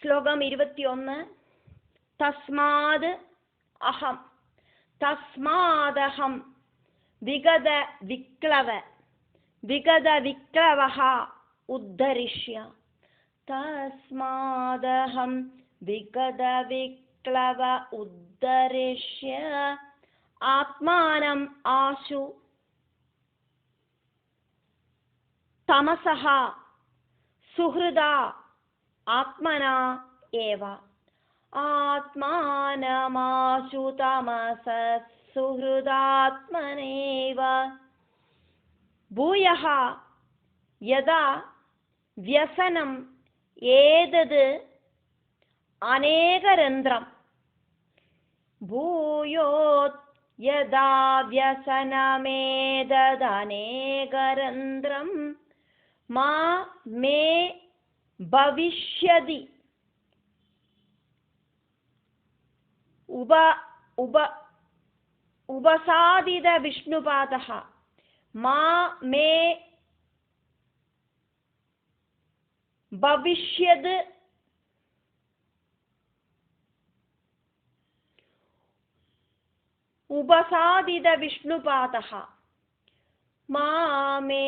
ശ്ലോകം 21. തസ്മാദഹം വിഗതവിക്ലവഃ ഉദ്ധരിഷ്യ. തസ്മാദഹം വിഗതവിക്ലവ ഉദ്ധരിഷ്യ ആത്മാനം ആശു തമസഃ സുഹൃദാ ആത്മനാ ഏവ. ആത്മാനമാശു തമസഃ സുഹൃദാത്മനൈവ. ഭൂയഃ യദാ വ്യസനം ഏതത് അനേകരന്ധ്രം. ഭൂയോ യദാ വ്യസനമേതദനേകരന്ധ്രം മാ മേ ഭവിഷ്യതി ഉപസാദിത വിഷ്ണുപാദഃ. മാ മേ ഭവിഷ്യത് ഉപസാദിത വിഷ്ണുപാദഃ. മാ മേ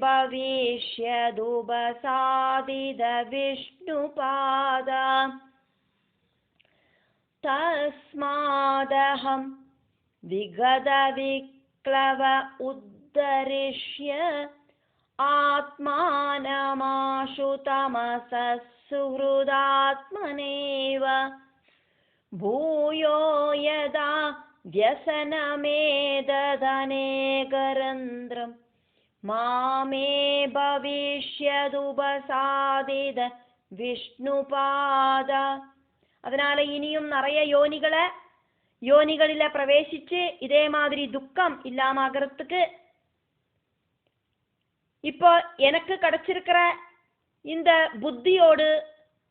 ഭവിഷ്യദുപസാദിത വിഷ്ണുപാദ. തസ്മാദഹം വിഗതവിക്ലവ ഉദ്ധരിഷ്യ ആത്മാനമാശു തമസഃ സുഹൃദാത്മനൈവ. ഭൂയോ യദാ വ്യസനമേതദനേകരന്ധ്രം മാ മേ ഭവിഷ്യദുപസാദിത വിഷ്ണുപാദ. അതിനാൽ ഇനിയും നിറയെ யோனிகளில பிரவேசிச்சு இதே மாதிரி துக்கம் இல்லாமக்கிறதுக்கு இப்போ எனக்கு கிடைச்சிருக்கிற இந்த புத்தியோடு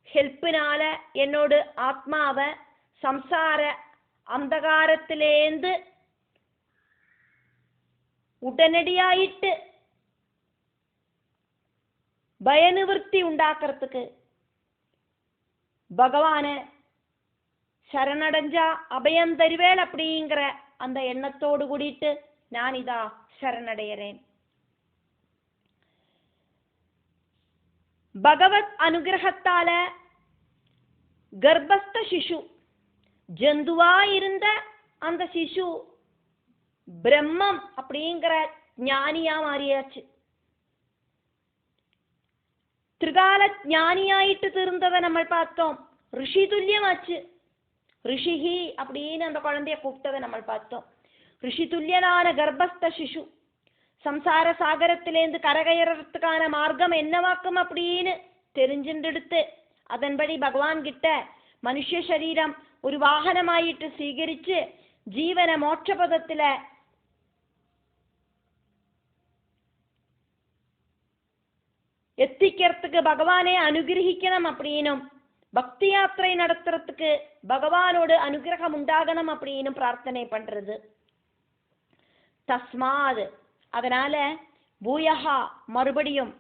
ஹெல்ப்பினால என்னோட ஆத்மாவை சம்சார அந்தகாரத்திலேந்து உடனடியாயிட்டு பயநிவர்த்தி உண்டாக்குறதுக்கு பகவான சரணடைஞ்சா அபயம் தருவேள் அப்படிங்கிற அந்த எண்ணத்தோடு கூடிட்டு நான் இதா சரணடைகிறேன். பகவத் அனுகிரகத்தால கர்ப்பஸ்த சிசு ஜந்துவா இருந்த அந்த சிசு பிரம்மம் அப்படிங்கிற ஞானியா மாறியாச்சு. திரிகால ஞானியாயிட்டு தீர்ந்ததை நம்ம பார்த்தோம். ரிஷி துல்லியமாச்சு. ரிஷிஹி அப்படின்னு அந்த குழந்தைய கூப்பிட்டதை நம்ம பார்த்தோம். ரிஷி துல்லியனான கர்ப்பஸ்த சிசு சம்சார சாகரத்திலேருந்து கரகயறதுக்கான மார்க்கம் என்னவாக்கும் அப்படின்னு தெரிஞ்சுட்டு அதன்படி பகவான் கிட்ட மனுஷ சரீரம் ஒரு வாகனமாயிட்டு സ്വീകരിച്ച് ജീവന മോക്ഷപദത്തില எத்திக்கிறதுக்கு பகவானே அனுகிரகிக்கணும் அப்படின்னும் பக்தி யாத்திரை நடத்துறதுக்கு பகவானோட அனுகிரகம் உண்டாகணும் அப்படின்னு பிரார்த்தனை பண்றது. தஸ்மாத் அதனால பூயஹா மறுபடியும்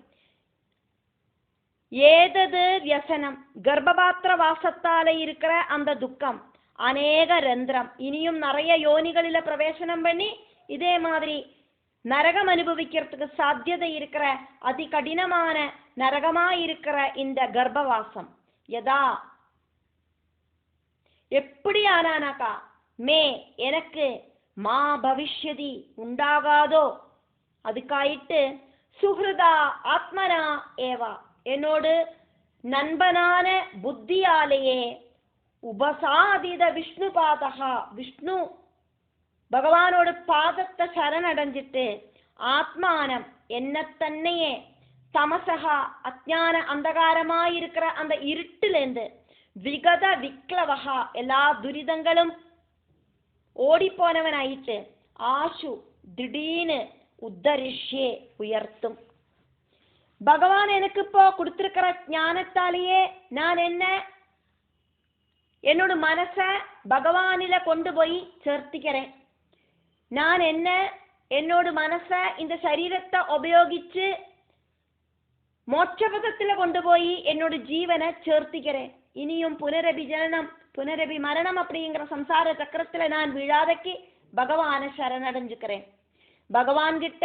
ஏதது வியசனம் கர்ப்பபாத்திர வாசத்தால இருக்கிற அந்த துக்கம் அநேக ரந்திரம் இனியும் நிறைய யோனிகளில பிரவேசனம் பண்ணி இதே மாதிரி நரகம் அனுபவிக்கிறதுக்கு சாத்தியதை இருக்கிற அதி கடினமான நரகமா இருக்கிற இந்த கர்ப்பவாசம் யதா எப்படி ஆனானாக்கா மே எனக்கு மா பவிஷ்யதி உண்டாகாதோ அதுக்காயிட்டு சுஹ்ருதா ஆத்மனா ஏவா என்னோடு நண்பனான புத்தியாலேயே உபசாதித விஷ்ணு பாதகா விஷ்ணு பகவானோட பாதத்தை சரணடைஞ்சிட்டு ஆத்மானம் என்னத்தன்னையே தமசகா அஜ்ஞான அந்தகாரமாயிருக்கிற அந்த இருட்டிலேருந்து விகத விக்லவகா எல்லா துரிதங்களும் ஓடி போனவனாயிட்டு ஆசு திடீர்னு உத்தரிஷ்யே உயர்த்தும். பகவான் எனக்கு இப்போ கொடுத்திருக்கிற ஞானத்தாலேயே நான் என்னோட மனச பகவானில கொண்டு போய் சேர்த்திக்கிறேன். நான் என்னோட மனச இந்த சரீரத்தை உபயோகிச்சு മോക്ഷപഥത്തിൽ കൊണ്ടുപോയി എന്നോട് ജീവനെ ചേർത്തിക്കരെ. ഇനിയും പുനരഭി ജനനം പുനരഭി മരണം அப்படிங்கிற സംസാര ചക്രത്തില് ഞാൻ വീഴാതക്ക് ഭഗവാനെ ശരണടഞ്ചുക്കറേ. ഭഗവാൻ கிட்ட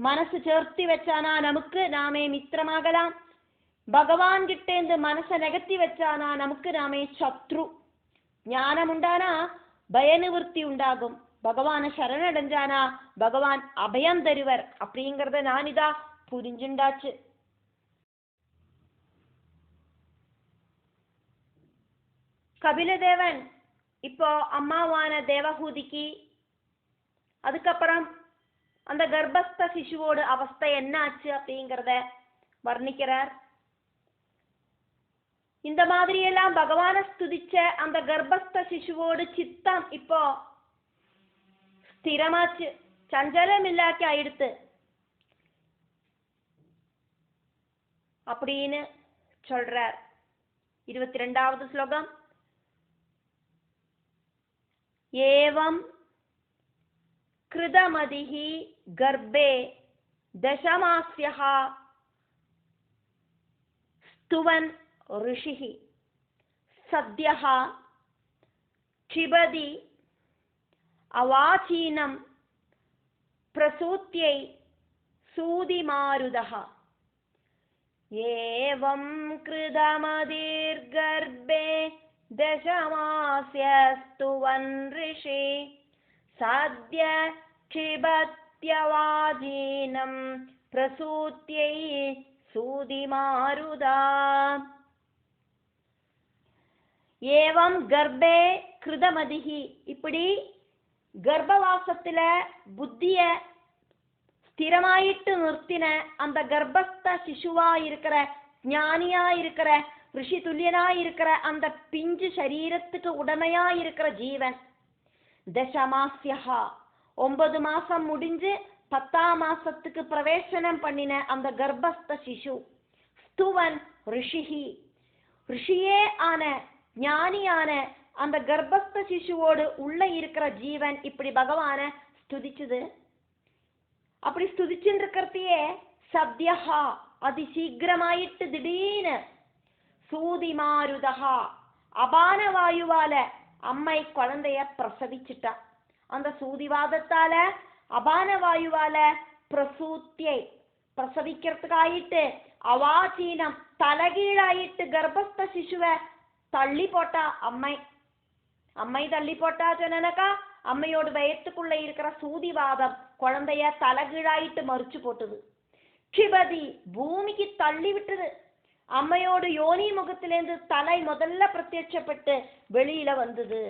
മനസ്സ് ചേർത്തി വെച്ചാനാ നമുക്ക് നാമേ മിത്രമാകലാം. ഭഗവാൻ கிட்டேந்து മനസ്സ് നികത്തി വെച്ചാനാ നമുക്ക് നാമേ ശത്രു. ജ്ഞാനമുണ്ടാനാ ഭയനിവൃത്തി ഉണ്ടാകും. ഭഗവാനെ ശരണടஞ்சானா ഭഗവാൻ അഭയം തരുവർ அப்படிங்கறத ഞാനിതാ புரிஞ்சுண்டாச்சு. கபிலதேவன் இப்போ அம்மாவான தேவஹூதிக்கு அதுக்கப்புறம் அந்த கர்ப்பஸ்த சிசுவோட அவஸ்தை என்ன ஆச்சு அப்படிங்கிறத வர்ணிக்கிறார். இந்த மாதிரி எல்லாம் பகவானை ஸ்துதிச்ச அந்த கர்ப்பஸ்த சிசுவோட சித்தம் இப்போ ஸ்திரமாச்சு, சஞ்சலம் இல்லாக்கி ஆயிடுத்து அப்படின்னு சொல்றார். 22வது ஸ்லோகம். ஏவம் கிருதமதிஹி கர்ப்பே தசமாஸ்யஹ ஸ்துவன் ऋषिः सद्यः क्षिबति अवाचीनं प्रसूत्यै सूदिमारुदः. एवं कृतमतिर्गर्भे दशमास्यस्तुवन् ऋषि सद्य क्षिबत्यवाचीनं प्रसूत्यै सूदिमारुदा. ஏவம் கர்ப்பே கிருதமதிஹி, இப்படி கர்ப்பவாசத்துல புத்திய ஸ்திரமாயிட்டு நிறுத்தின அந்த கர்ப்பஸ்த சிசுவா இருக்கிற ஞானியா இருக்கிற ரிஷி துல்லியனா இருக்கிற அந்த பிஞ்சு சரீரத்துக்கு உடமையா இருக்கிற ஜீவன் தசமாஸ்யஹா 9 மாசம் முடிஞ்சு 10ஆம் மாசத்துக்கு பிரவேசனம் பண்ணின அந்த கர்ப்பஸ்த சிசு ஸ்துவன் ரிஷிஹி, ரிஷியே ஆன ஞானியான அந்த கர்ப்பஸ்த சிசுவோடு உள்ள இருக்கிற ஜீவன் இப்படி பகவானை ஸ்துதிச்சது. அப்படி ஸ்துதிச்சுட்டு இருக்கிறதையே சத்யஹா அதிசீக்கிரமாயிட்டு திடீர்னு சூதிமாருதஹா அபான வாயுவால அம்மை குழந்தைய பிரசவிச்சுட்டா. அந்த சூதிவாதத்தால அபான வாயுவால பிரசூத்தியை பிரசவிக்கிறதுக்காயிட்டு அவாச்சீனம் தலகீழாயிட்டு கர்ப்பஸ்த சிசுவை தள்ளி போட்டா. அம்மை தள்ளி போட்டா சொன்னக்கா அம்மையோட வயத்துக்குள்ள இருக்கிற சூதிவாதம் குழந்தைய தலகீழாயிட்டு மறிச்சு போட்டுது. க்ஷிபதி பூமிக்கு தள்ளி விட்டுது. அம்மையோட யோனி முகத்திலேருந்து தலை முதல்ல பிரத்யட்சப்பட்டு வெளியில வந்தது.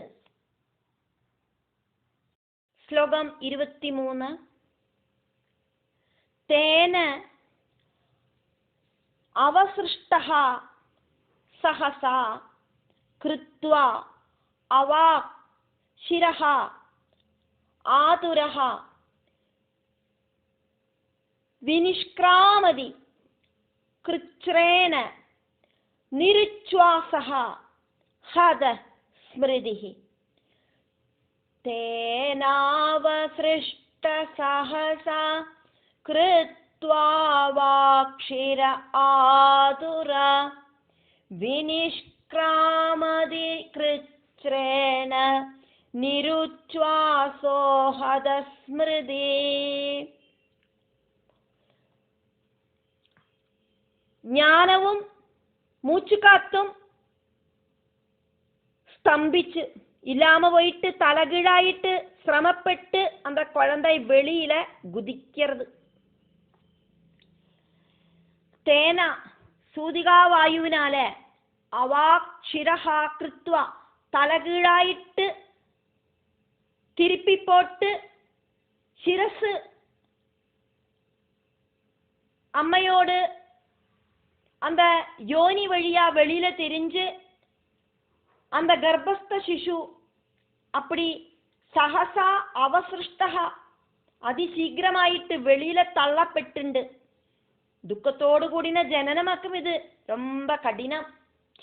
ஸ்லோகம் 23. தேன அவசிருஷ்டஹா சஹசா கிருத்வா அவா சிரஹா ஆதுரஹா வினிஷ்கிராமதி கிருச்ரேன நிருச்வாசஹா ஹத ஸ்மிருதிஹி. தேனாவசிருஷ்ட சஹசா கிருத்வா வாக்ஷிர ஆதுரா வினிஷ்கிராமதி கிருச்ரேன நிருச்வாசோ ஹத ஸ்மிருதி. ஞானവും മൂച്ചുകാത്തും ஸ்தம்பிச்சு இல்லாம போயிட்டு தலகீழாயிட்டு சிரமப்பட்டு அந்த குழந்தை வெளியில குதிக்கிறது. தேனா சூதிகா வாயுவினால அவாக்ஷிரஹா கிருத்வா தலகீழாயிட்டு திருப்பி போட்டு சிரசு அம்மையோடு அந்த யோனி வழியா வெளியில தெரிஞ்சு அந்த கர்ப்பஸ்த சிசு அப்படி சஹசா அவசிருஷ்டஹா அதிசீக்கிரமாயிட்டு வெளியில தள்ளப்பட்டுண்டு. துக்கத்தோடு கூடின ஜனனமாக்கும் இது ரொம்ப கடினம்.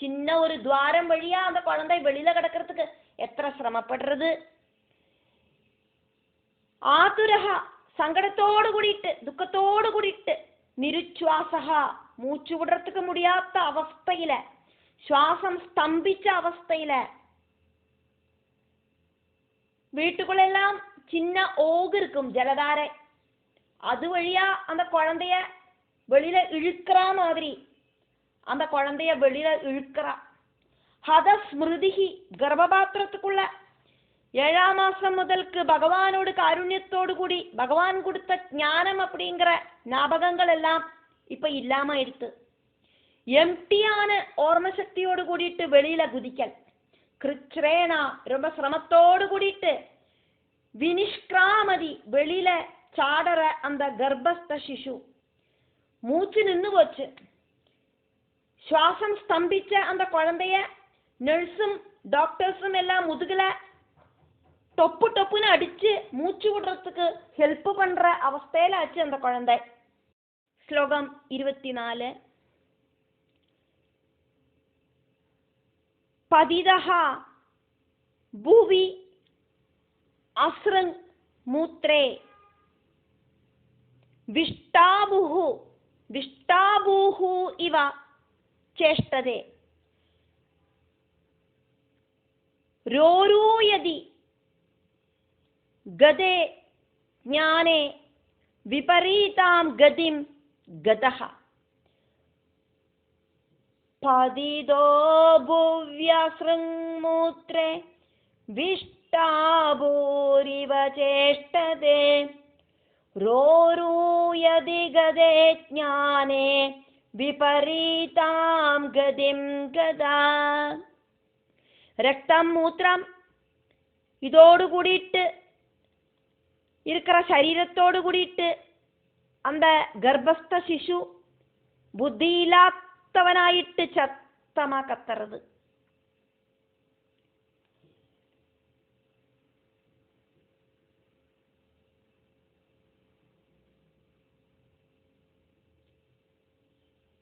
சின்ன ஒரு துவாரம் வழியா அந்த குழந்தை வெளியில கிடக்கிறதுக்கு எத்தனை சிரமப்படுறது. ஆதுரஹா சங்கடத்தோடு கூடிட்டு துக்கத்தோடு கூடிட்டு நிருச்வாசகா மூச்சு விடுறதுக்கு முடியாத அவஸ்தையில, சுவாசம் ஸ்தம்பிச்ச அவஸ்தையில, வீட்டுக்குள்ள எல்லாம் சின்ன ஓகு இருக்கும் ஜலதாரை, அது வழியா அந்த குழந்தைய வெளியில இழுக்கிற மாதிரி அந்த குழந்தைய வெளியில இழுக்கிறா. ஹத ஸ்மிருதிஹி, கர்ப்பபாத்திரத்துக்குள்ள 7ஆம் மாசம் முதலுக்கு பகவானோடு காருண்யத்தோடு கூடி பகவான் கொடுத்த ஞானம் அப்படிங்கிற ஞாபகங்கள் எல்லாம் இப்ப இல்லாம எடுத்து எம்டியான ஓர்ம சக்தியோடு கூடிட்டு வெளியில குதிக்கல். கிருச்ரேனா, ரொம்ப சிரமத்தோடு கூடிட்டு வினிஷ்கிராமதி, வெளியில சாடற அந்த கர்ப்பஸ்த சிசு மூச்சு நின்று போச்சு. சுவாசம் ஸ்தம்பிச்ச அந்த குழந்தைய நர்ஸும் டாக்டர்ஸும் எல்லாம் முதுகுல டொப்பு டொப்புன்னு அடிச்சு மூச்சு விடுறதுக்கு ஹெல்ப் பண்ற அவஸ்தையில ஆச்சு அந்த குழந்தை. ஸ்லோகம் 24. பதிதஹா புவி அஸ்ருங் மூத்ரே விஷ்டாபுஹு விஷ்டாபூஹு இவ சேஷ்டதே ரோரூயதி கதே ஞானே விபரீதாம் கதிம் கதஹ. பதிதோ புவ்யஸ்ருங் மூத்ரே விஷ்டாபூரிவ சேஷ்டதே ரோரூயதி கதே ஞானே விபரீதாம் கதிம் கதா. ரத்தம் மூத்திரம் இதோடு கூடிட்டு இருக்கிற சரீரத்தோடு கூடிட்டு அந்த கர்ப்பஸ்த சிசு புத்தியில்லாதவனாயிட்டு சத்தமா கத்துறது.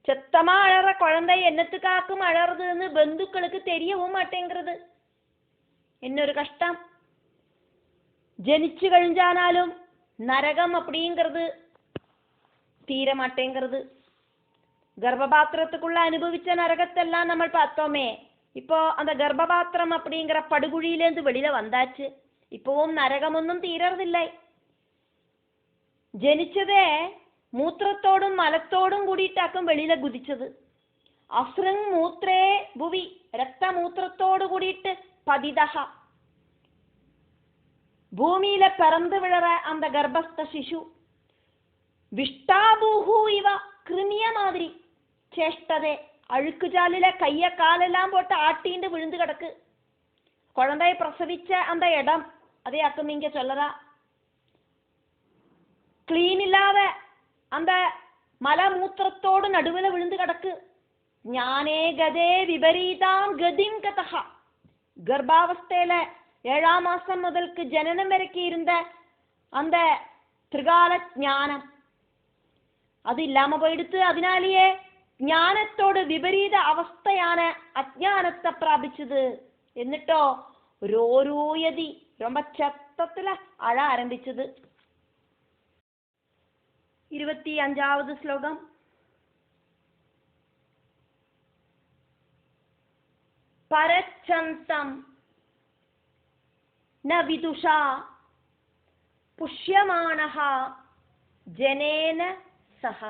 சத்தமா அழற குழந்தை என்னத்துக்காக்கும் அழறதுன்னு பந்துக்களுக்கு தெரியவும் மாட்டேங்கிறது. இன்னொரு கஷ்டம், ஜனிச்சு கழிஞ்சானாலும் நரகம் அப்படிங்கிறது தீர மாட்டேங்கிறது. கர்ப்பபாத்திரத்துக்குள்ள அனுபவிச்ச நரகத்தெல்லாம் நம்ம பார்த்தோமே. இப்போ அந்த கர்ப்பபாத்திரம் அப்படிங்கிற படுகுழியிலேருந்து வெளியில வந்தாச்சு. இப்பவும் நரகமொന്നും தீரறதில்லை. ജനിച്ചതേ മൂത്രത്തോടും മലത്തോടും കൂടിയിട്ടാക്കും വെളിയിലെ കുതിച്ചത്. അസ്രങ് മൂത്രേ ഭുവി, രക്തമൂത്രത്തോടു കൂടിയിട്ട് പതിതഹ, பூமியில பிறந்து விழற அந்த கர்ப்பஸ்த சிசு விஷ்டாபூஹு இவ, கிருமிய மாதிரி சேஷ்டதே, அழுக்கு ஜாலில கைய காலெல்லாம் போட்டு ஆட்டிண்டு விழுந்து கிடக்கு. குழந்தைய பிரசவிச்ச அந்த இடம் அதே அக்கம் இங்க சொல்லறா. கிளீன் இல்லாத அந்த மலமூத்திரத்தோடு நடுவில் விழுந்து கிடக்கு. ஞானே கதே விபரீதாம் கதிம் கதஹா, கர்ப்பாவஸ்தையில 7ஆம் மாசம் முதலுக்கு ஜனனம் வரைக்கும் இருந்த அந்த திரிகால ஞானம் அது இல்லாம போயிடுத்து. அதனாலேயே ஞானத்தோடு விபரீத அவஸ்தையான அஜானத்தை பிராபிச்சது. എന്നിട്ടോ രോരൂയതി, ரொம்ப சத்தத்துல அழ ஆரம்பிச்சது. 25வது ஸ்லோகம். பரச்சந்தம் ந விதுஷா புஷ்யமானஹ ஜனேன சஹ,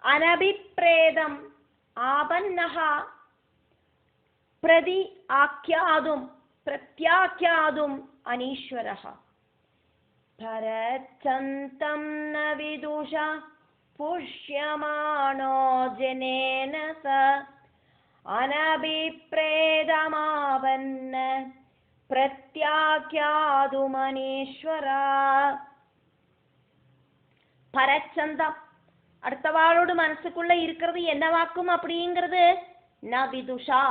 அனபிப்ரேதம் ஆபன்னஹ பிரதி ஆக்யாதும் பிரத்யாக்யாதும் அனீஸ்வரஹ. பரச்சந்தம் ந விதுஷா புஷ்யமானோ ஜனேன ச, அனபிப்ரேதமாவன்ன பிரத்யாக்யாதுமனீஸ்வரா. பரச்சந்தம், அடுத்தவாளோடு மனசுக்குள்ள இருக்கிறது என்னவாக்கும் அப்படிங்கிறது ந விதுஷா,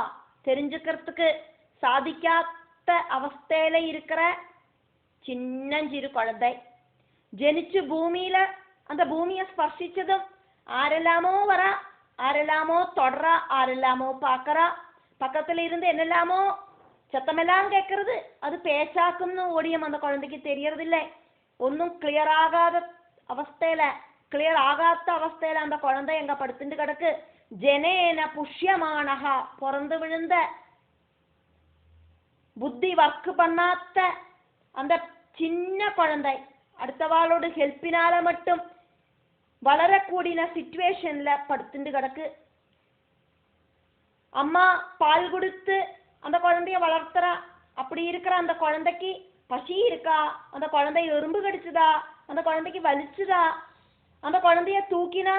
தெரிஞ்சுக்கிறதுக்கு சாதிக்காத அவஸ்தையில இருக்கிற சின்னஞ்சிறு குழந்தை ஜனிச்சு பூமியில அந்த பூமியை ஸ்பர்சிச்சதும் ஆரெல்லாமோ வரா, ஆரெல்லாமோ தொடரா, ஆரெல்லாமோ பார்க்கறா, பக்கத்துல இருந்து என்னெல்லாமோ சத்தமெல்லாம் கேட்கறது. அது பேச்சாக்கும்னு ஓடியும் அந்த குழந்தைக்கு தெரியறதில்லை. ஒன்னும் கிளியர் ஆகாத அவஸ்தையில கிளியர் ஆகாத அவஸ்தையில அந்த குழந்தை எங்க படுத்துட்டு கிடக்கு. ஜனேன புஷ்யமானஹ, பிறந்து விழுந்த புத்தி ஒர்க் பண்ணாத்த அந்த சின்ன குழந்தை அடுத்தவாளோட ஹெல்ப்பினால மட்டும் வளரக்கூடிய சிச்சுவேஷன்ல படுத்துட்டு கிடக்கு. அம்மா பால் கொடுத்து அந்த குழந்தைய வளர்த்துறா. அப்படி இருக்கிற அந்த குழந்தைக்கு பசி இருக்கா? அந்த குழந்தை எறும்பு கடிச்சுதா? அந்த குழந்தைக்கு வலிச்சுதா? அந்த குழந்தைய தூக்கினா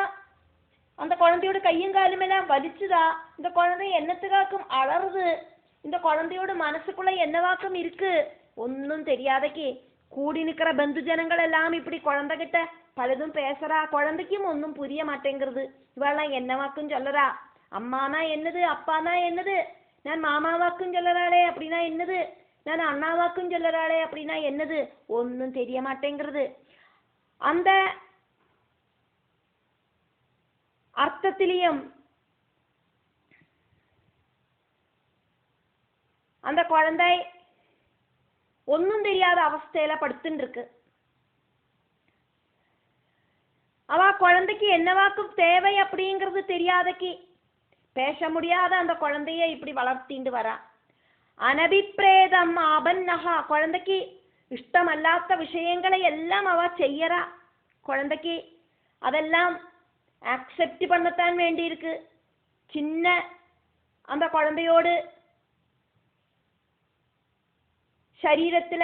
அந்த குழந்தையோட கையும் காலும் எல்லாம் வலிச்சுதா? இந்த குழந்தை என்னத்துக்காக்கும் அலறுது? இந்த குழந்தையோட மனசுக்குள்ள என்னவாக்கம் இருக்கு? ஒன்னும் தெரியாதக்கு கூடி நிக்கிற பந்து ஜனங்கள் எல்லாம் இப்படி குழந்தைகிட்ட பலதும் பேசுறா. குழந்தைக்கும் ஒன்னும் புரிய மாட்டேங்கிறது. இவெல்லாம் என்னவாக்கும் சொல்லறா? அம்மானா என்னது, அப்பானா என்னது, நான் மாமாவாக்கும் சொல்லறாளே அப்படின்னா என்னது, நான் அண்ணாவாக்கும் சொல்லறாளே அப்படின்னா என்னது, ஒன்னும் தெரிய மாட்டேங்கிறது. அந்த அர்த்தத்திலையும் அந்த குழந்தை ஒன்னும் தெரியாத அவஸ்தையில படுத்துட்டு இருக்கு. அவ குழந்தைக்கு என்னவாக்கும் தேவை அப்படிங்கிறது தெரியாதக்கு பேச முடியாத அந்த குழந்தைய இப்படி வளர்த்திண்டு வரா. அனபிப்ரேதம் ஆபன்னஹா, குழந்தைக்கு இஷ்டமல்லாத விஷயங்களை எல்லாம் அவ செய்யறா. குழந்தைக்கு அதெல்லாம் அக்செப்ட் பண்ணத்தான் வேண்டி இருக்கு. சின்ன அந்த குழந்தையோடு சரீரத்துல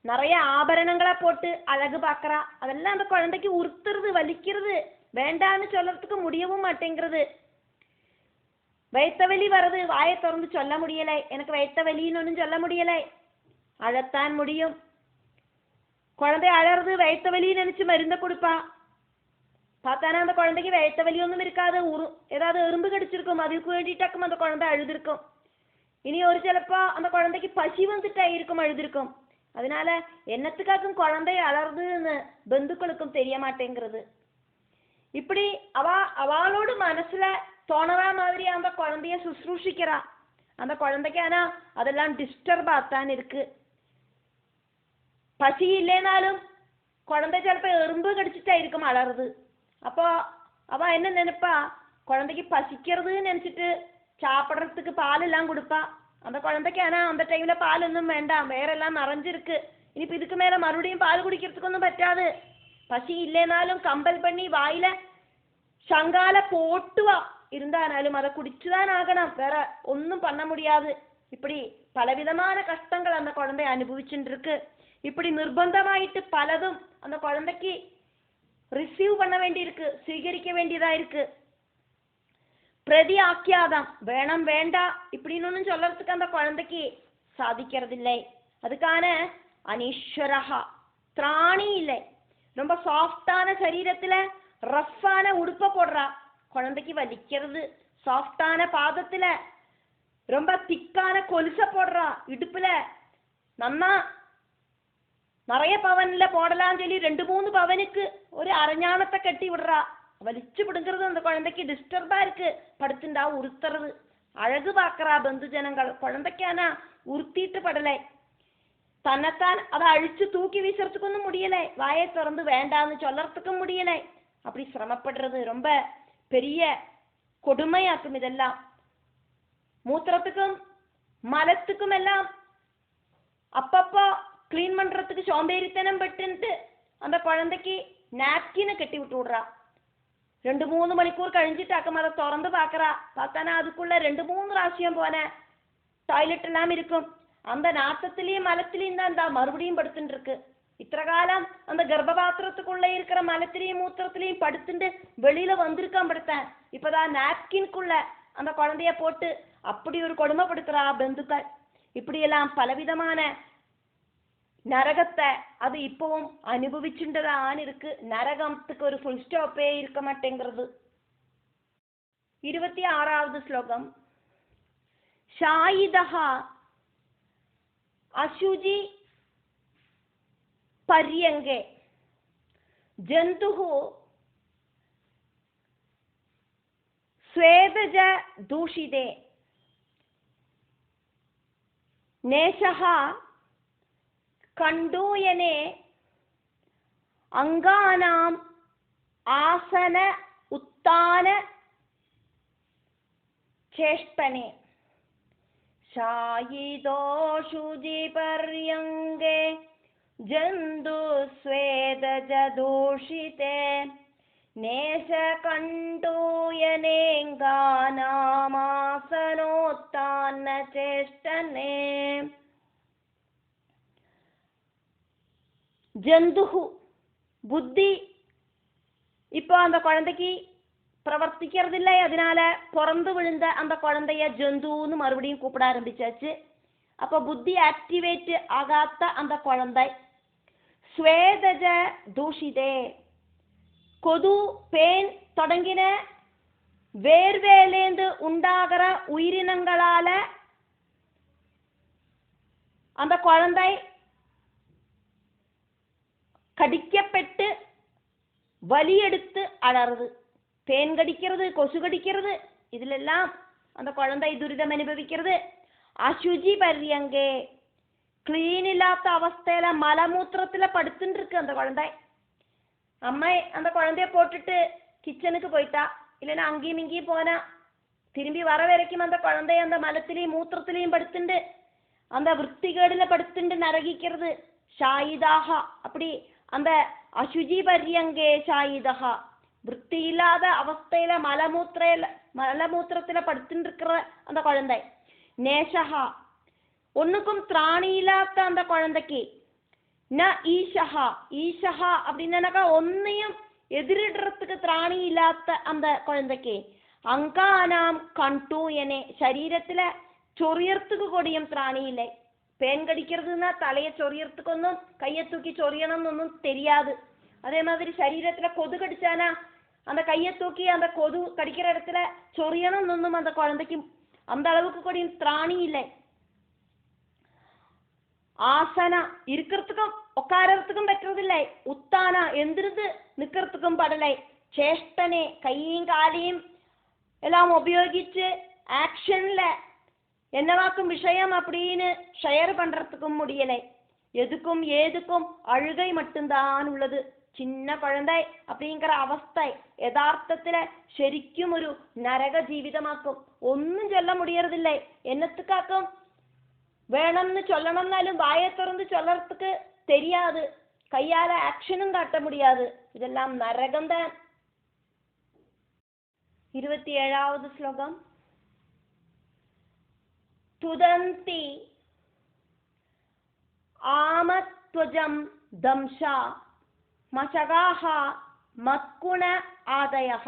நிறைய ஆபரணங்களை போட்டு அழகு பார்க்கறா. அதெல்லாம் அந்த குழந்தைக்கு உறுத்துறது, வலிக்கிறது, வேண்டான்னு சொல்றதுக்கு முடியவும் மாட்டேங்கிறது. வயிற்று வலி வருது, வாயை திறந்து சொல்ல முடியலை. எனக்கு வயிற்று வலின்னு ஒன்றும் சொல்ல முடியலை. அழத்தான் முடியும். குழந்தை அழறது, வயிற்று வலின்னு நினைச்சு மருந்த கொடுப்பா. பார்த்தானா அந்த குழந்தைக்கு வயிற்று வலி ஒன்றும் இருக்காது. ஏதாவது எறும்பு கடிச்சிருக்கும், அதுக்கு வேண்டிட்டாக்கும் அந்த குழந்தை அழுதுருக்கும். இனி ஒரு சிலப்போ அந்த குழந்தைக்கு பசி வந்துட்டா இருக்கும், அழுதுருக்கும். அதனால என்னத்துக்காக்கும் குழந்தை அலறுதுன்னு பந்துக்களுக்கும் தெரிய மாட்டேங்கிறது. இப்படி அவளோட மனசுல தோணவா மாதிரி அந்த குழந்தைய சுசுரூஷிக்கிறா. அந்த குழந்தைக்கு ஆனா அதெல்லாம் டிஸ்டர்ப் ஆத்தான் இருக்கு. பசி இல்லைனாலும் குழந்தை சிலப்போ எறும்பு கடிச்சிட்டா இருக்கும் அலறுது. அப்போ அவ என்ன நினைப்பா, குழந்தைக்கு பசிக்கிறதுன்னு நினைச்சிட்டு சாப்பிட்றதுக்கு பால் எல்லாம் கொடுப்பா. அந்த குழந்தைக்கு ஆனா அந்த டைம்ல பால் ஒன்றும் வேண்டாம், வேற எல்லாம் நிறைஞ்சிருக்கு. இனிப்பு இதுக்கு மேல மறுபடியும் பால் குடிக்கிறதுக்கு ஒன்றும் பറ്റാது. பசி இல்லைனாலும் கம்பல் பண்ணி வாயில சங்கால போட்டுவா இருந்தாலும் அதை குடிச்சுதான் ஆகணும், வேற ஒன்றும் பண்ண முடியாது. இப்படி பலவிதமான கஷ்டங்கள் அந்த குழந்தை அனுபவிச்சுட்டு இருக்கு. இப்படி நிர்பந்தமாயிட்டு பலதும் அந்த குழந்தைக்கு ரிசீவ் பண்ண வேண்டி இருக்கு, സ്വീകരിக்க வேண்டியதா இருக்கு. பிரதி ஆக்கியாதம் வேணும் வேண்டா இப்படின்னு சொல்றதுக்கு அந்த குழந்தைக்கு சாதிக்கிறதில்லை. அதுக்கான அனீஸ்வரஹா திராணி இல்லை. ரொம்ப சாஃப்டான சரீரத்துல ரஃப்பான உடுப்ப போடுறா. குழந்தைக்கு வலிக்கிறது. சாஃப்டான பாதத்துல ரொம்ப திக்கான கொலுச போடுறா. இடுப்புல நன்னா நிறைய பவன்ல போடலாம் சொல்லி 2-3 பவனுக்கு ஒரு அரஞானத்தை கட்டி விடுறா. வலிச்சு பிடுங்கிறது அந்த குழந்தைக்கு டிஸ்டர்பா இருக்கு. படுத்துண்டா உறுத்துறது. அழகு பார்க்கறா பந்து ஜனங்கள். குழந்தைக்கானா உறுத்திட்டு படலை. தன்னைத்தான் அதை அழிச்சு தூக்கி வீசுறதுக்கும் முடியலை, வாயை திறந்து வேண்டான்னு சொல்லறதுக்கும் முடியலை. அப்படி சிரமப்படுறது ரொம்ப பெரிய கொடுமையாக்கும். இதெல்லாம் மூத்திரத்துக்கும் மலத்துக்கும் எல்லாம் அப்பப்போ கிளீன் பண்றதுக்கு சோம்பேறித்தனம் பட்டுன்ட்டு அந்த குழந்தைக்கு நாப்கினை கட்டி விட்டு விடுறா. 2-3 மணிக்கூர் கழிஞ்சிட்டாக்கும் அதை திறந்து பார்க்கறா. பார்த்தானா அதுக்குள்ள 2-3 ராசியம் போன டாய்லெட் எல்லாம் இருக்கும். அந்த நாத்தத்திலையும் மலத்திலையும் தான் இந்த மறுபடியும் படுத்துட்டு இருக்கு. இத்தனை காலம் அந்த கர்ப்பபாத்திரத்துக்குள்ள இருக்கிற மலத்திலையும் மூத்திரத்திலையும் படுத்துட்டு வெளியில வந்திருக்கான் படுத்தேன். இப்பதான் நாப்கின்குள்ள அந்த குழந்தைய போட்டு அப்படி ஒரு கொடுமைப்படுத்துறா பந்துக்கள். இப்படியெல்லாம் பலவிதமான நரகத்தை அது இப்பவும் அனுபவிச்சுட்டுதான் இருக்கு. நரகத்துக்கு ஒரு ஃபுல் ஸ்டாப்பே இருக்க மாட்டேங்கிறது. 26வது ஸ்லோகம். ஷாயிதஹா அசுஜி பர்யங்கே ஜந்துஹு ஸ்வேதஜ தூஷிதே நேஷஹா கண்டூயனே அங்கானாம் ஆசன உத்தான சேஷ்டனே ஷாயிதோ சுஜி பர்யங்கே ஜந்து ஸ்வேதஜ தூஷிதே நேசகண்டூயனேங்கானாமாசனோத்தான சேஷ்டனே. ஜந்துஹு புத்தி இப்போ அந்த குழந்தைக்கு பிரவர்த்திக்கிறதில்லை, அதனால பிறந்து விழுந்த அந்த குழந்தைய ஜந்துன்னு மறுபடியும் கூப்பிட ஆரம்பிச்சாச்சு. அப்போ புத்தி ஆக்டிவேட் ஆகாத்த அந்த குழந்தை ஸ்வேதஜ தூஷிதே கொது பேன் தொடங்கின வேர்வேலேந்து உண்டாகிற உயிரினங்களால அந்த குழந்தை கடிக்கப்பட்டு வலி எடுத்து அலறுது. தேன் கடிக்கிறது, கொசு கடிக்கிறது, இதிலெல்லாம் அந்த குழந்தை துரிதம் அனுபவிக்கிறது. அசுஜி பர்யங்கே கிளீன் இல்லாத அவஸ்தையில மலமூத்திரத்துல படுத்துட்டு இருக்கு அந்த குழந்தை. அம்மா அந்த குழந்தைய போட்டுட்டு கிச்சனுக்கு போயிட்டா, இல்லைன்னா அங்கேயும் இங்கேயும் போனா திரும்பி வர வரைக்கும் அந்த குழந்தைய அந்த மலத்திலையும் மூத்திரத்திலையும் படுத்துண்டு அந்த விற்த்திகேடுல படுத்துண்டு நரகிக்கிறது. ஷாயிதாக அப்படி அந்த அசுஜி பர்யங்கே ஷாயிதா விற்பி இல்லாத அவஸ்தையில மலமூத்திரத்துல படுத்துட்டு இருக்கிற அந்த குழந்தை. நேஷஹா ஒன்னுக்கும் திராணி இல்லாத அந்த குழந்தைக்கு. ந ஈஷஹா ஈஷஹா அப்படின்னாக்கா ஒன்னையும் எதிரிடுறதுக்கு திராணி இல்லாத அந்த குழந்தைக்கு. அங்கானாம் கண்டூயனே ശരീരത്തിലെ ചൊറിയறதுக்கு കൂടിയും திராணி இல்லை. பேன் கடிக்கிறதுன்னா தலையை சொறியறதுக்கொன்னும் கையை தூக்கி சொறியணும்னு தெரியாது. அதே மாதிரி சரீரத்துல கொது கடிச்சானா அந்த கையை தூக்கி அந்த கொது கடிக்கிற இடத்துல சொறியணும்னு அந்த குழந்தைக்கு அந்த அளவுக்கு கூடியும் திராணி இல்லை. ஆசன இருக்கிறதுக்கும் உட்காரத்துக்கும் பற்றதில்லை. உத்தான எந்திருந்து நிக்கிறதுக்கும் படலை. சேஷ்டனே கையும் காலையும் எல்லாம் உபயோகிச்சு ஆக்ஷன்ல என்னவாக்கும் விஷயம் அப்படின்னு ஷேர் பண்றதுக்கும் முடியலை. எதுக்கும் ஏதுக்கும் அழுகை மட்டும்தான் உள்ளது. சின்ன குழந்தை அப்படிங்கிற அவസ്ഥ യഥാർത്ഥത്തില ശരിക്കും ഒരു നരക ജീവിതമാക്കും. ഒന്നും ചൊല്ല മുടിയறதில்லை. എന്നத்துக்காக்கும் வேணும்னு சொல்லணும்னாலும் வாயை திறந்து சொல்லறதுக்கு தெரியாது. கையால ஆக்ஷனும் காட்ட முடியாது. இதெல்லாம் நரகம்தான். 27வது ஸ்லோகம். துதந்தி ஆமத்வஜம் தம்ஷா மசகாஹ மத்குண ஆதயஹ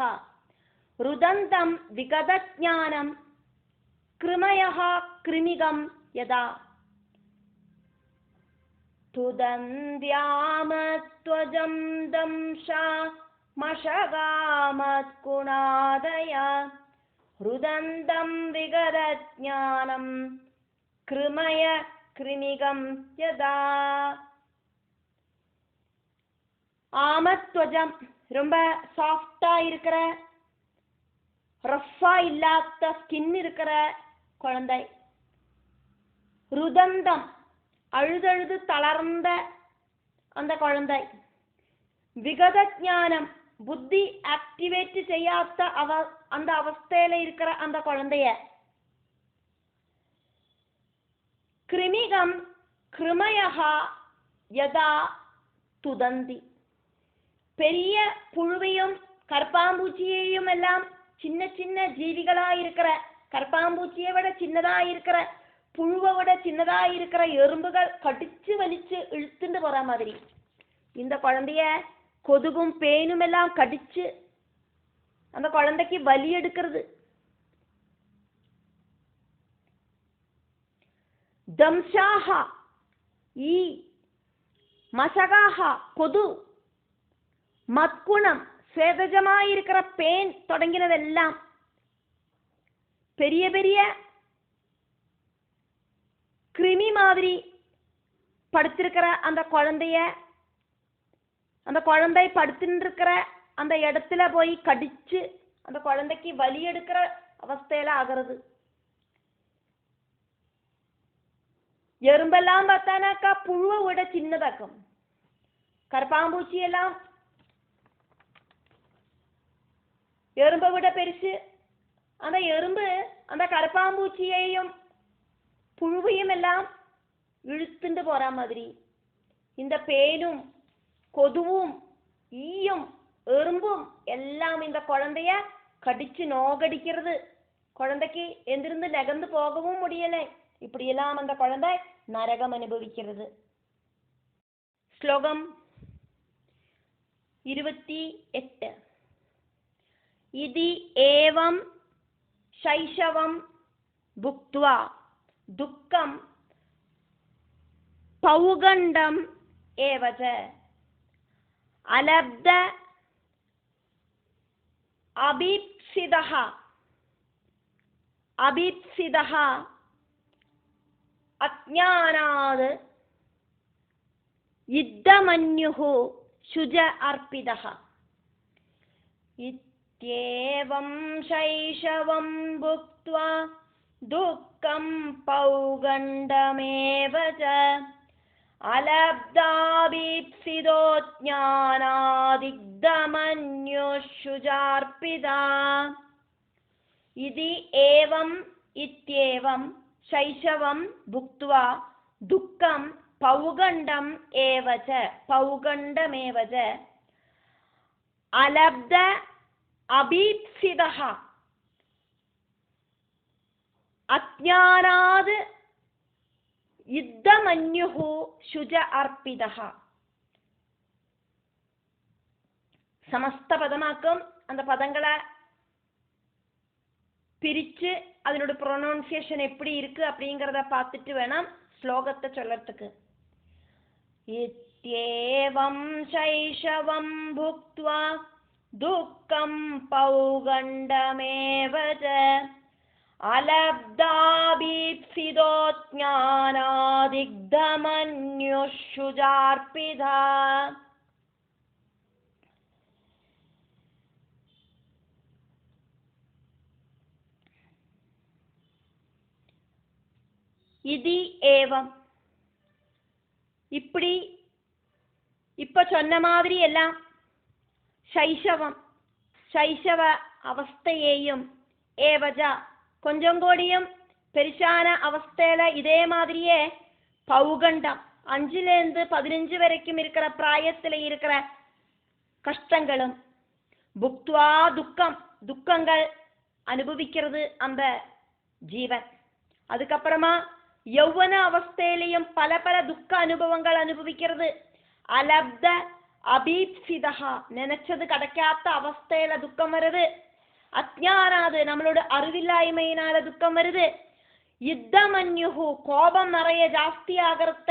ருதந்தம் விகதஜ்ஞானம் கிருமயஹ கிருமிகம் யதா. துதந்த்யாமத்வஜம் தம்ஷா மசகாமத்குணாதய ருதந்தம் விகதஜ்ஞானம் கிருமய கிருமிகம் யதா. ஆமத்வஜம் ரொம்ப சாஃப்டா இருக்கிற ரஃப்பா இல்லாத ஸ்கின் இருக்கிற குழந்தை. ருதந்தம் அழுதழுது தளர்ந்த அந்த குழந்தை. விகதஜானம் புத்தி ஆக்டிவேட் செய்யாத அந்த அவஸ்தையில இருக்கிற அந்த குழந்தைய. கிருமிகம் கிருமயஹா யதா துதந்தி பெரிய புழுவையும் கற்பாம்பூச்சியையும் எல்லாம் சின்ன சின்ன ஜீவிகளா இருக்கிற கற்பாம்பூச்சியை விட சின்னதா இருக்கிற புழுவை விட சின்னதா இருக்கிற எறும்புகள் கடிச்சு வலிச்சு இழுத்துட்டு போற மாதிரி இந்த குழந்தைய கொதுகும் பேனும் எல்லாம் கடிச்சு அந்த குழந்தைக்கு வலி எடுக்கிறது. தம்ஷாஹா ஈ மசகாஹா கொது மத்குணம் சேதஜமாயிருக்கிற பேன் தொடங்கினதெல்லாம் பெரிய பெரிய கிருமி மாதிரி படுத்திருக்கிற அந்த குழந்தை படுத்துட்டு இருக்கிற அந்த இடத்துல போய் கடிச்சு அந்த குழந்தைக்கு வலி எடுக்கிற அவஸ்தையில ஆகிறது. எறும்பெல்லாம் பார்த்தானாக்கா புழுவை விட சின்னதாக்கும். கற்பாம்பூச்சி எல்லாம் எறும்பை விட பெருசு. அந்த எறும்பு அந்த கரப்பாம்பூச்சியையும் புழுவையும் எல்லாம் இழுத்துண்டு போற மாதிரி இந்த பேனும் கொதுவும் ஈயும் எறும்பும் எல்லாம் இந்த குழந்தைய கடிச்சு நோகடிக்கிறது. குழந்தைக்கு எந்திருந்து நகர்ந்து போகவும் முடியல. இப்படியெல்லாம் அந்த குழந்தை நரகம் அனுபவிக்கிறது. ஸ்லோகம் 28. இதி ஏவம் சைஷவம் புக்த்வா துக்கம் பௌகண்டம் ஏவச அலப்த அபீப்சிதஹ அஜ்ஞானாத் இத்தமன்யுः சுஜ அர்ப்பிதஹ இத்யேவம் சைஷவம் புக்த்வா துக்கம் பௌகண்டமேவ ச அலப்தாபீப்சிதோ ஞானாதிக்தமன்யுः சுஜார்ப்பிதா இதி ஏவம் இத்யேவம் சைஷவம் புக்த்வா துக்கம் பௌகண்டம் ஏவச பௌகண்டமேவச அலப்த அபீப்சிதஹ அஜ்ஞானாத் இத்தமன்யுः சுஜ அர்ப்பிதஹ. சமஸ்த பதமாக்கும். அந்த பதங்களை பிரிச்சு அதனோட ப்ரொனவுன்சியேஷன் எப்படி இருக்கு அப்படிங்கிறத பார்த்துட்டு வேணாம் ஸ்லோகத்தை சொல்லறதுக்கு. இத்யேவம் சைஷவம் புக்த்வா துக்கம் பௌகண்டமேவ ச அலப்தாபீப்சிதோ ஞானாதிக்தமன்யுः சுஜார்ப்பிதா. இதி ஏவம் இப்படி இப்ப சொன்ன மாதிரி எல்லாம் சைஷவ அவஸ்தையையும் ஏவஜா கொஞ்சம் கூடியும் பெருசான அவஸ்தையில இதே மாதிரியே பௌகண்டம் 5லேருந்து 15 வரைக்கும் இருக்கிற பிராயத்துல இருக்கிற கஷ்டங்களும் புக்த்வா துக்கங்கள் அனுபவிக்கிறது அந்த ஜீவன். அதுக்கப்புறமா யௌவன அவஸ்தையிலையும் பல துக்க அனுபவங்கள் அனுபவிக்கிறது. அலப்த அபீப்சிதஹா நினைச்சது கிடைக்காத அவஸ்தையில துக்கம் வருது. அஜ்ஞானாது நம்மளோட அறிவில்லாய்மையினால துக்கம் வருது. யுத்தமன்யுஹு கோபம் நிறைய ஜாஸ்தி ஆகிறத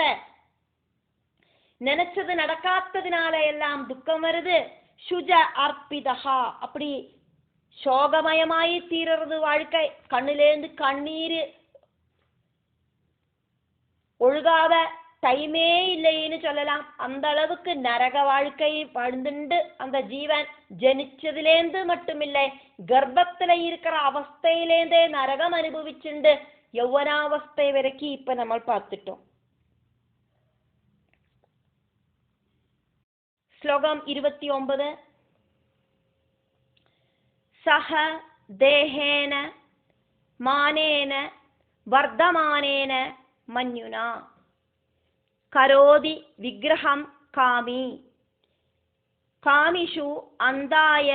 நினைச்சது நடக்காததுனால எல்லாம் துக்கம் வருது. சுஜ அர்ப்பிதஹா அப்படி சோகமயமாயி தீர்றது வாழ்க்கை. கண்ணிலேந்து கண்ணீர் ஒழுகாத டைமே இல்லைன்னு சொல்லலாம். அந்த அளவுக்கு நரக வாழ்க்கை வாழ்ந்துண்டு அந்த ஜீவன் ஜனிச்சதுலேந்து மட்டுமில்லை கர்ப்பத்துல இருக்கிற அவஸ்தையிலேந்தே நரகம் அனுபவிச்சுண்டு யௌவனாவஸ்தை வரைக்கும் இப்ப நம்ம பார்த்துட்டோம். ஸ்லோகம் 29. சஹ தேஹேன மானேன வர்தமானேன மன்யுனா கரோதி விக்ரஹம் காமி காமிஷு அந்தாய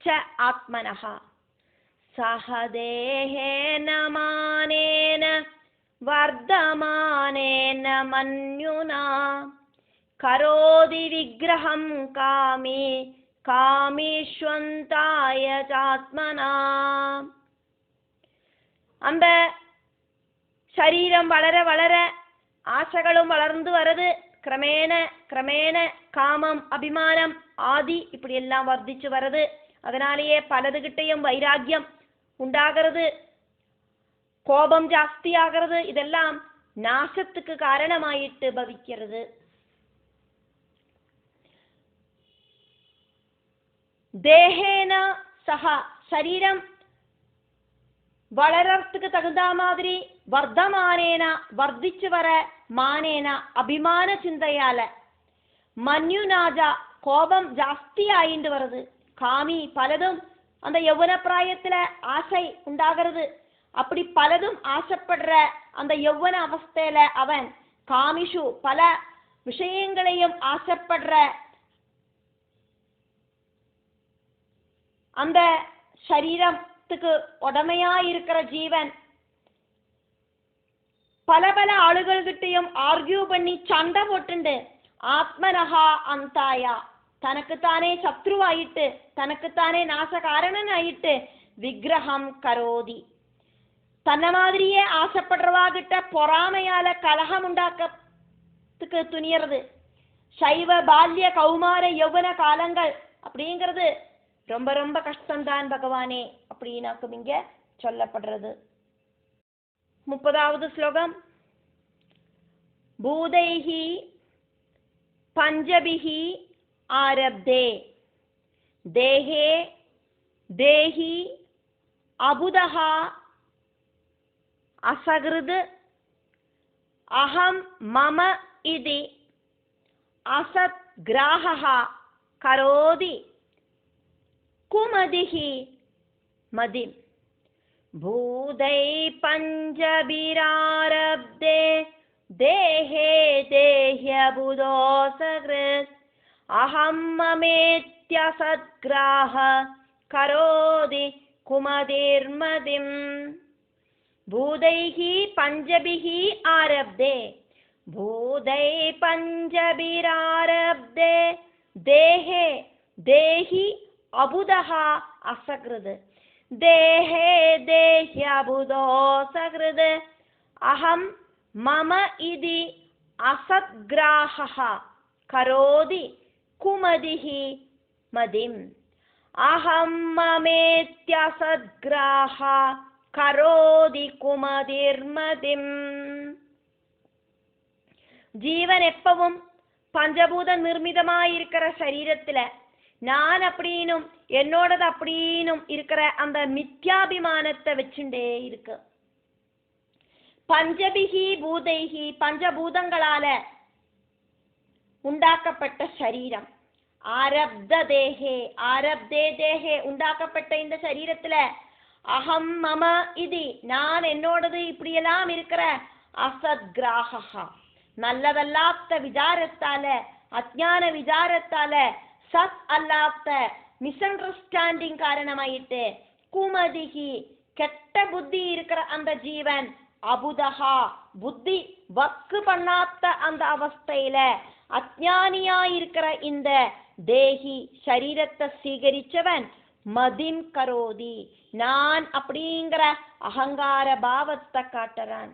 ச ஆத்மனஹ சஹ தேஹேன மானேன வர்தமானேன மன்யுனா கரோதி விக்ரஹம் காமி காமிஷ்வந்தாய சாத்மனா. அந்த சரீரம் வளர வளர ஆசைகளும் வளர்ந்து வருது. கிரமேண காமம் அபிமானம் ஆதி இப்படி எல்லாம் வர்த்திச்சு வருது. அதனாலேயே பலதுகிட்டையும் வைராக்கியம் உண்டாகிறது, கோபம் ஜாஸ்தி ஆகிறது. இதெல்லாம் நாசத்துக்கு காரணமாயிட்டு பவிக்கிறது. தேஹேன சஹா சரீரம் வளரத்துக்கு தகுந்த மாதிரி வர்தமானேன வர்த்திச்சு வர மானேன அபிமான சிந்தையால மன்யுநாஜா கோபம் ஜாஸ்தி ஆயிண்டு வருது. காமி பலதும் அந்த யௌவன பிராயத்துல ஆசை உண்டாகிறது. அப்படி பலதும் ஆசைப்படுற அந்த யௌவன அவஸ்தையில அவன் காமிஷு பல விஷயங்களையும் ஆசைப்படுற அந்த சரீரத்துக்கு உடமையா இருக்கிற ஜீவன் பல பல ஆளுகள்கிட்டையும் ஆர்கியூ பண்ணி சண்டை போட்டுண்டு ஆத்மனஹா அந்தாயா தனக்குத்தானே சத்ருவாயிட்டு தனக்குத்தானே நாசகாரணன் ஆயிட்டு விக்கிரகம் கரோதி தன்ன மாதிரியே ஆசைப்படுறவாகிட்ட பொறாமையால கலகம் உண்டாக்கத்துக்கு துணியறது. சைவ பால்ய கௌமார யௌவன காலங்கள் அப்படிங்கிறது ரொம்ப ரொம்ப கஷ்டம்தான் பகவானே அப்படின்னாக்கும் இங்க சொல்லப்படுறது. 30வது ஸ்லோகம். பூதைஹி பஞ்சபிஹி ஆரப்தே தேஹே தேஹி அபுதஹா அசகிருத் அஹம் மம இதி அசத் கிராஹஹா கரோதி குமதிஹி மதிம். பூதை பஞ்சபிராரப்தே தேஹே தேஹ்யபுதோ சகிருத் அஹம் மமேத்யசத்கிராஹ கரோதி குமதிர்மதிம். பூதைஹி பஞ்சபிஹி ஆரப்தே பூதை பஞ்சபிராரப்தே தேஹே தேஹி அபுதஹா அசகிருத் தேஹே தேஹ்யபுதோ சகிருத் அஹம் மம இதி அசத்கிராஹஹ கரோதி குமதிஹி மதிம். அஹம் மமேத்யசத்கிராஹ கரோதி குமதிர்மதிம். ஜீவன் எப்பவும் பஞ்சபூத நிர்மிதமாயிருக்கிற சரீரத்துல நான் அப்படின்னும் என்னோடது அப்படின்னும் இருக்கிற அந்த மித்யாபிமானத்தை வச்சுட்டே இருக்கு. பஞ்சபிகி பூதைகி பஞ்சபூதங்களால உண்டாக்கப்பட்ட சரீரம். ஆரப்த தேஹே ஆரப்தே தேஹே உண்டாக்கப்பட்ட இந்த சரீரத்துல அகம் மம இது நான் என்னோடது இப்படியெல்லாம் இருக்கிற அசத்கிராஹா நல்லதல்லாத்த விசாரத்தால அஜ்ஞான விசாரத்தால சத் அல்லாத்த மிஸ் அண்டர்ஸ்டாண்டிங் காரணமாயிட்டு குமதிகி கெட்ட புத்தி இருக்கிற அந்த ஜீவன் அபுதஹா புத்தி வக்கு பண்ணாத்த அந்த அவஸ்தையில அஜ்ஞானியா இருக்கிற இந்த தேஹி சரீரத்தை சீகரிச்சவன் மதிம் கரோதி நான் அப்படிங்கிற அகங்கார பாவத்தை காட்டுறான்.